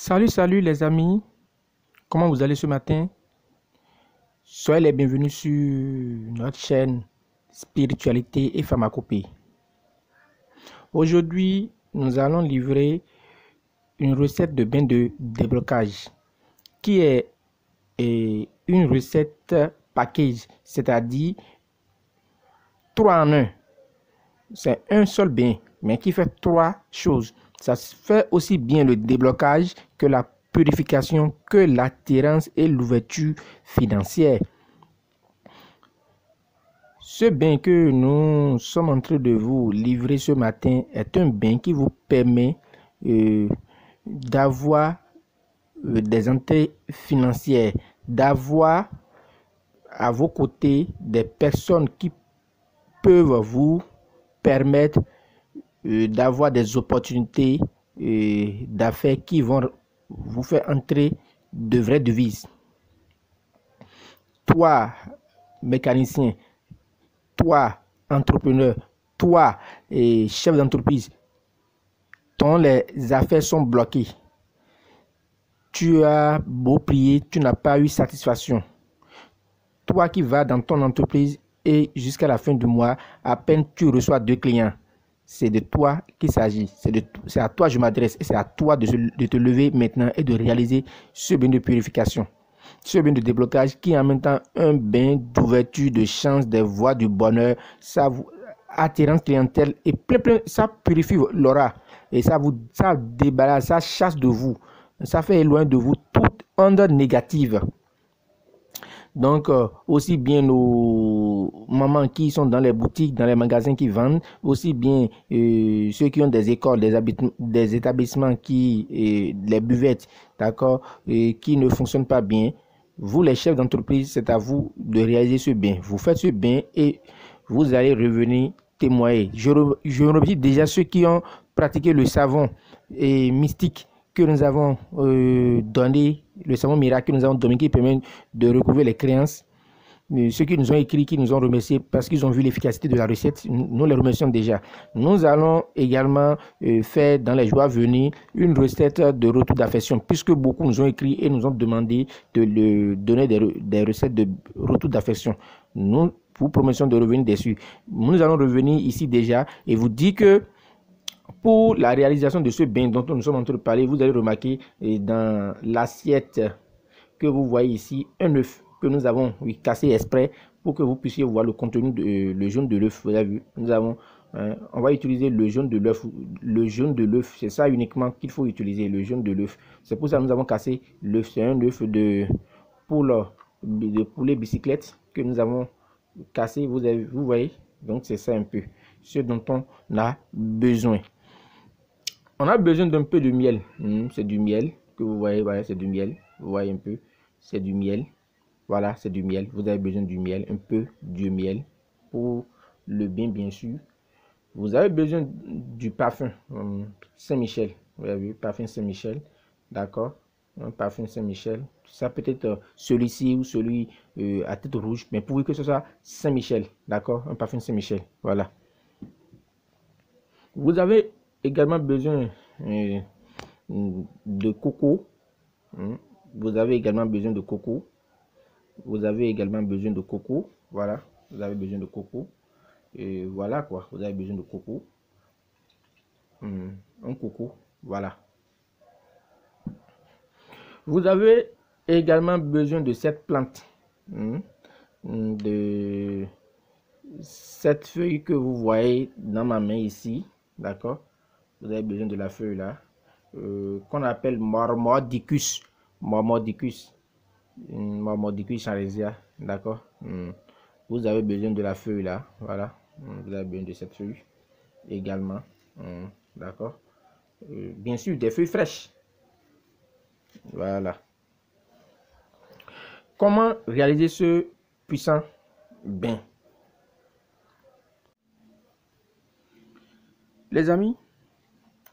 Salut les amis, comment vous allez ce matin? Soyez les bienvenus sur notre chaîne Spiritualité et Pharmacopée. Aujourd'hui, nous allons livrer une recette de bain de déblocage qui est une recette package, c'est-à-dire 3 en 1. C'est un seul bain, mais qui fait 3 choses. Ça fait aussi bien le déblocage que la purification, que l'attirance et l'ouverture financière. Ce bain que nous sommes en train de vous livrer ce matin est un bain qui vous permet d'avoir des entrées financières, d'avoir à vos côtés des personnes qui peuvent vous permettre d'avoir des opportunités d'affaires qui vont vous faire entrer de vraies devises. Toi, mécanicien, toi, entrepreneur, toi, chef d'entreprise, dont les affaires sont bloquées. Tu as beau prier, tu n'as pas eu satisfaction. Toi qui vas dans ton entreprise et jusqu'à la fin du mois, à peine tu reçois 2 clients. C'est de toi qu'il s'agit. C'est à toi que je m'adresse et c'est à toi de te lever maintenant et de réaliser ce bain de purification. Ce bain de déblocage qui est en même temps un bain d'ouverture de chance, des voies du bonheur, ça vous attirance clientèle et ça purifie l'aura et ça débarrasse, ça chasse de vous, ça fait éloigner de vous toute onde négative. Donc, aussi bien nos mamans qui sont dans les boutiques, dans les magasins qui vendent, aussi bien ceux qui ont des écoles, des établissements les buvettes, d'accord, qui ne fonctionnent pas bien. Vous, les chefs d'entreprise, c'est à vous de réaliser ce bain. Vous faites ce bain et vous allez revenir témoigner. Je remercie déjà ceux qui ont pratiqué le savon mystique que nous avons donné, le savon miracle que nous avons donné qui permet de recouvrir les créances. Ceux qui nous ont écrit, qui nous ont remerciés parce qu'ils ont vu l'efficacité de la recette, nous les remercions déjà. Nous allons également faire dans les jours à venir une recette de retour d'affection, puisque beaucoup nous ont écrit et nous ont demandé de donner des recettes de retour d'affection. Nous vous promettons de revenir dessus. Nous allons revenir ici déjà et vous dire que pour la réalisation de ce bain dont nous sommes en train de parler, vous allez remarquer dans l'assiette que vous voyez ici, un œuf que nous avons cassé exprès pour que vous puissiez voir le contenu, le jaune de l'œuf. Vous avez vu, on va utiliser le jaune de l'œuf. Le jaune de l'œuf, c'est ça uniquement qu'il faut utiliser, le jaune de l'œuf. C'est pour ça que nous avons cassé l'œuf. C'est un œuf de poulet bicyclette que nous avons cassé. Vous voyez, donc c'est ça un peu ce dont on a besoin. On a besoin d'un peu de miel. C'est du miel que vous voyez, voilà, c'est du miel. Vous voyez un peu, c'est du miel. Voilà, c'est du miel. Vous avez besoin du miel, un peu du miel pour le bain, bien sûr. Vous avez besoin du parfum Saint-Michel. Vous avez vu, parfum Saint-Michel. D'accord, un parfum Saint-Michel. Ça peut être celui-ci ou celui à tête rouge, mais pourvu que ce soit Saint-Michel. D'accord, un parfum Saint-Michel. Voilà. Vous avez également besoin de coco. Vous avez également besoin de coco. Vous avez également besoin de coco. Voilà, vous avez besoin de coco. Et voilà quoi, vous avez besoin de coco. Un coco, voilà. Vous avez également besoin de cette plante. De cette feuille que vous voyez dans ma main ici. D'accord, vous avez besoin de la feuille là. Qu'on appelle Mormordicus. Mormordicus charesia. D'accord. Vous avez besoin de la feuille là. Voilà. Vous avez besoin de cette feuille également. D'accord. Bien sûr, des feuilles fraîches. Voilà. Comment réaliser ce puissant bain? Les amis,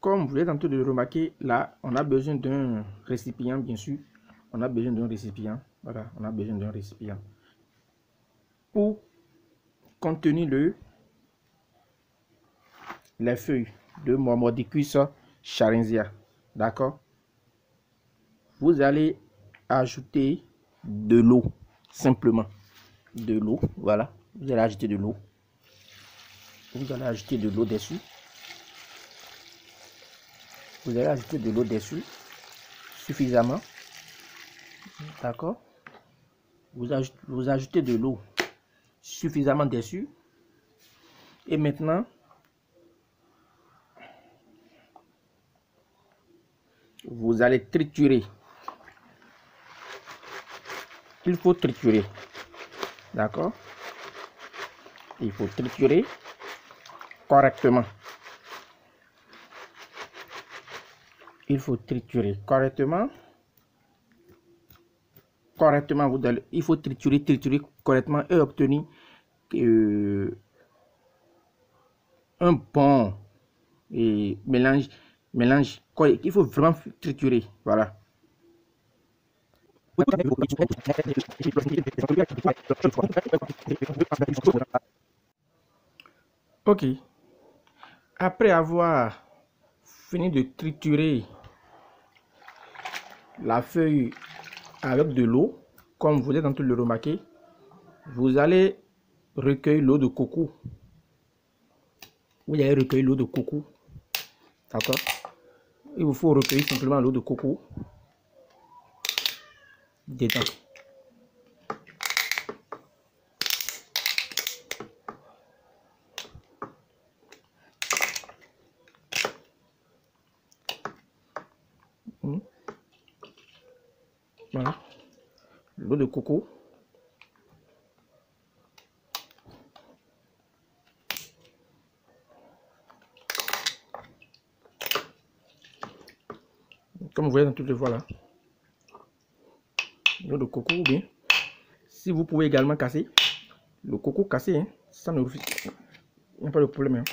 comme vous êtes en train de le remarquer, là, on a besoin d'un récipient, bien sûr. On a besoin d'un récipient. Voilà, on a besoin d'un récipient pour contenir les feuilles de Mormordicus charencia. D'accord. vous allez ajouter de l'eau, simplement. De l'eau, voilà. Vous allez ajouter de l'eau. Vous allez ajouter de l'eau dessus. Vous allez ajouter de l'eau dessus, suffisamment. D'accord? Vous ajoutez de l'eau suffisamment dessus. Et maintenant, vous allez triturer. Il faut triturer. D'accord? Il faut triturer correctement. Il faut triturer correctement. Il faut triturer correctement et obtenir un bon mélange. Il faut vraiment triturer. Voilà. Ok. Après avoir fini de triturer la feuille avec de l'eau, comme vous êtes en train de le remarquer, vous allez recueillir l'eau de coco. Vous allez recueillir l'eau de coco. D'accord? Il vous faut recueillir simplement l'eau de coco dedans. Voilà. L'eau de coco. Comme vous voyez dans toutes les voies là. L'eau de coco, ou bien si vous pouvez également casser le coco cassé, hein, ça ne refuse. Il n'y a pas de problème. Hein.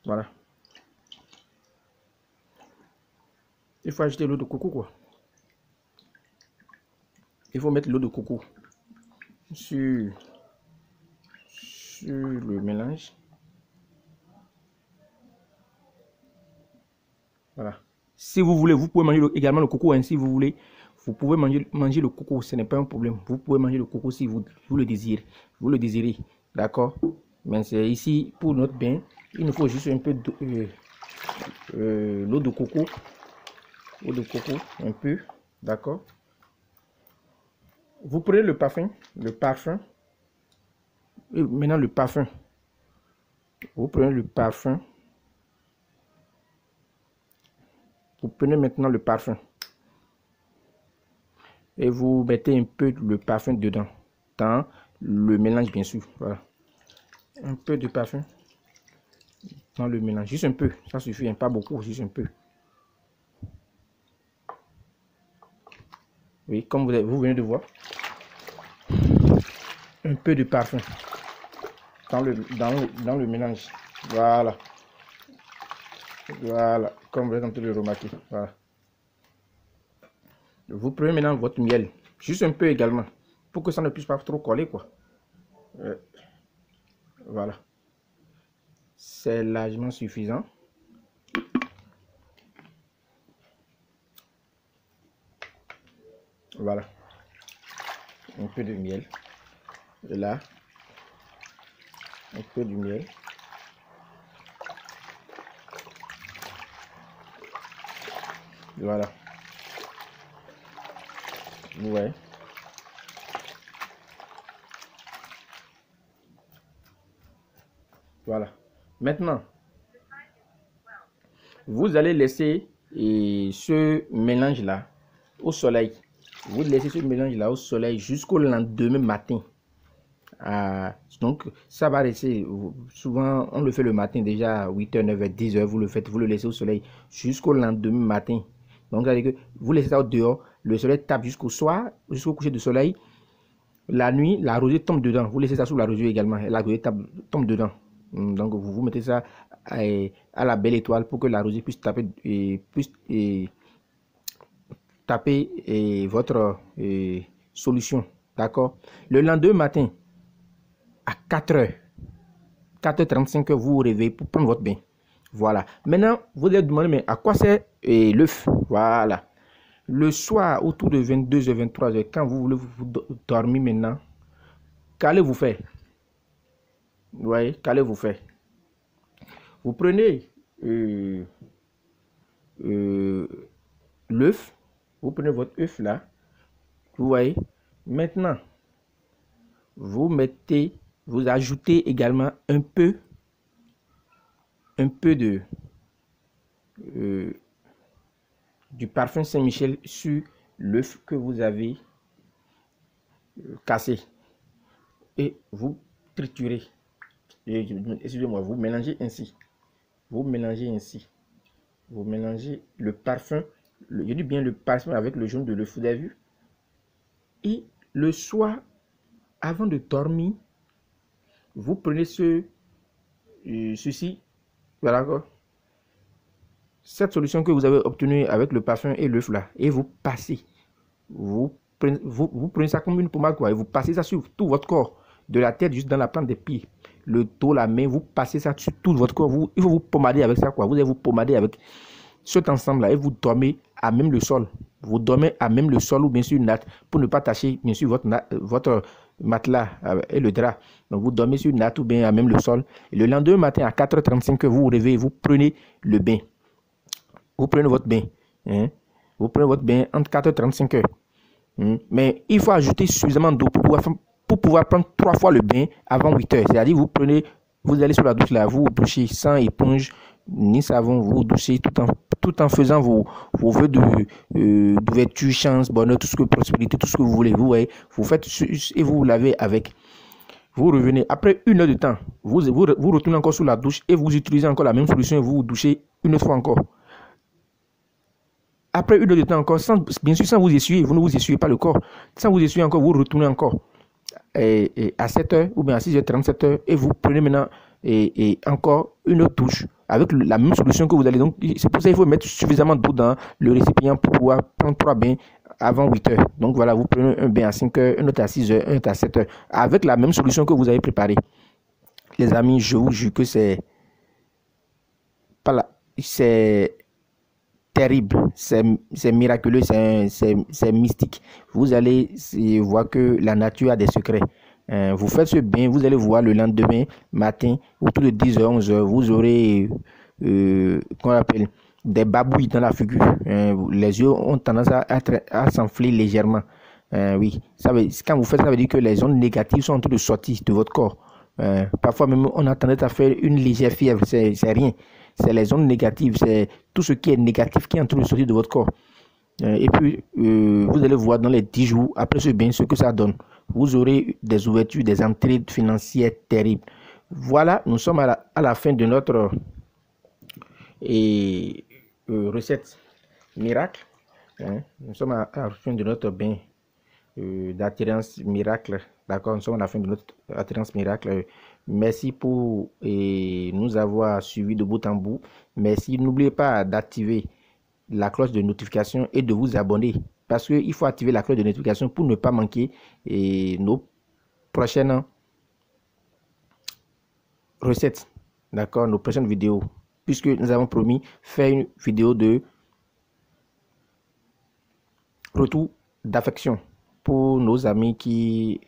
Voilà. Il faut ajouter l'eau de coco, quoi. Il faut mettre l'eau de coco sur le mélange. Voilà. Si vous voulez, vous pouvez manger également le coco. Hein, si vous voulez, vous pouvez manger le coco. Ce n'est pas un problème. Vous pouvez manger le coco si vous le désirez. Vous le désirez. D'accord? Mais c'est ici pour notre bain. Il nous faut juste un peu l'eau de coco. Eau de coco, un peu. D'accord? Vous prenez le parfum. Et maintenant, le parfum. Vous prenez le parfum. Vous prenez maintenant le parfum. Et vous mettez un peu le parfum dedans. Dans le mélange, bien sûr. Voilà. Un peu de parfum dans le mélange. Juste un peu. Ça suffit. Hein, pas beaucoup. Juste un peu. Oui, comme vous venez de voir. Un peu de parfum. Dans le mélange. Voilà. Voilà. Comme vous êtes en train de le remarquer. Voilà. Vous prenez maintenant votre miel. Juste un peu également. Pour que ça ne puisse pas trop coller, quoi. Voilà. C'est largement suffisant. Voilà. Un peu de miel. Et là. Un peu de miel. Voilà. Ouais. Voilà. Maintenant, vous allez laisser ce mélange-là au soleil. Vous laissez ce mélange-là au soleil jusqu'au lendemain matin. Donc, ça va rester. Souvent, on le fait le matin déjà à 8h, 9h, 10h. Vous le laissez au soleil jusqu'au lendemain matin. Donc, que vous laissez ça au dehors. Le soleil tape jusqu'au soir, jusqu'au coucher du soleil. La nuit, la rosée tombe dedans. Vous laissez ça sous la rosée également. La rosée tombe dedans. Donc, vous mettez ça à la belle étoile pour que la rosée puisse taper votre solution. D'accord? Le lendemain matin, à 4h, 4h35, vous vous réveillez pour prendre votre bain. Voilà. Maintenant, vous allez demander, mais à quoi sert l'œuf? Voilà. Le soir, autour de 22h, 23h, quand vous voulez vous dormir maintenant, qu'allez-vous faire? Vous voyez, qu'allez-vous faire? Vous prenez l'œuf, vous prenez votre œuf là, vous voyez. Maintenant, vous ajoutez également un peu de du parfum Saint-Michel sur l'œuf que vous avez cassé et vous triturez. Excusez-moi, vous mélangez ainsi. Vous mélangez le parfum, je dis bien le parfum avec le jaune de l'œuf, vous avez vu. Et le soir, avant de dormir, vous prenez ceci, voilà quoi. Cette solution que vous avez obtenue avec le parfum et l'œuf là, et vous passez. Vous prenez ça comme une pommade quoi, et vous passez ça sur tout votre corps, de la tête juste dans la plante des pieds, le dos, la main, vous passez ça sur tout votre corps. Il faut vous pommader avec ça quoi. Vous allez vous pommader avec cet ensemble là et vous dormez à même le sol. Vous dormez à même le sol ou bien sûr une natte pour ne pas tâcher bien sûr votre matelas et le drap. Donc vous dormez sur une natte ou bien à même le sol. Et le lendemain matin à 4h35 vous vous réveillez, vous prenez le bain. Vous prenez votre bain. Hein? Vous prenez votre bain entre 4h35. Mais il faut ajouter suffisamment d'eau pour pouvoir prendre 3 fois le bain avant 8h. C'est-à-dire vous allez sur la douche là, vous douchez sans éponge ni savon, vous douchez tout en faisant vos vœux d'ouverture, chance, bonheur, tout ce que prospérité, tout ce que vous voulez. Vous voyez, vous faites et vous lavez avec. Vous revenez après 1 heure de temps, vous retournez encore sous la douche et vous utilisez encore la même solution et vous vous douchez une autre fois encore. Après 1 heure de temps encore, bien sûr sans vous essuyer, vous ne vous essuyez pas le corps. Sans vous essuyer encore, vous retournez encore à 7h ou bien à 6h30, 7h et vous prenez maintenant encore une autre douche avec la même solution que vous allez. Donc, c'est pour ça qu'il faut mettre suffisamment d'eau dans le récipient pour pouvoir prendre 3 bains avant 8h. Donc, voilà, vous prenez un bain à 5h, un autre à 6h, un autre à 7h avec la même solution que vous avez préparée. Les amis, je vous jure que c'est terrible, c'est miraculeux, c'est mystique. Vous allez voir que la nature a des secrets. Vous faites ce bain, vous allez voir le lendemain matin, autour de 10h, 11h, vous aurez qu'on appelle des babouilles dans la figure. Les yeux ont tendance à s'enfler légèrement. Oui, quand vous faites ça, veut dire que les ondes négatives sont en train de sortir de votre corps. Parfois même, on a tendance à faire une légère fièvre, c'est rien. C'est les ondes négatives, c'est tout ce qui est négatif qui est en train de sortir de votre corps. Et puis, vous allez voir dans les 10 jours après ce bain ce que ça donne. Vous aurez des ouvertures, des entrées financières terribles. Voilà, nous sommes à la fin de notre recette miracle. Nous sommes à la fin de notre bain d'attirance miracle. D'accord, nous sommes à la fin de notre attirance miracle. Merci pour nous avoir suivis de bout en bout. Merci. N'oubliez pas d'activer la cloche de notification et de vous abonner. Parce qu'il faut activer la cloche de notification pour ne pas manquer nos prochaines recettes. D'accord, nos prochaines vidéos. Puisque nous avons promis faire une vidéo de retour d'affection pour nos amis qui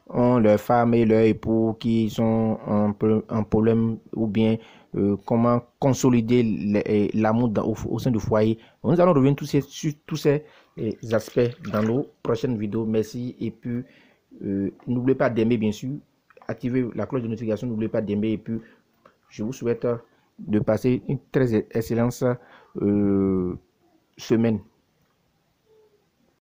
ont leur femme et leur époux qui ont un problème ou bien comment consolider l'amour au sein du foyer. Nous allons revenir sur tous ces aspects dans nos prochaines vidéos. Merci et puis n'oubliez pas d'aimer bien sûr, activez la cloche de notification, n'oubliez pas d'aimer et puis je vous souhaite de passer une très excellente semaine.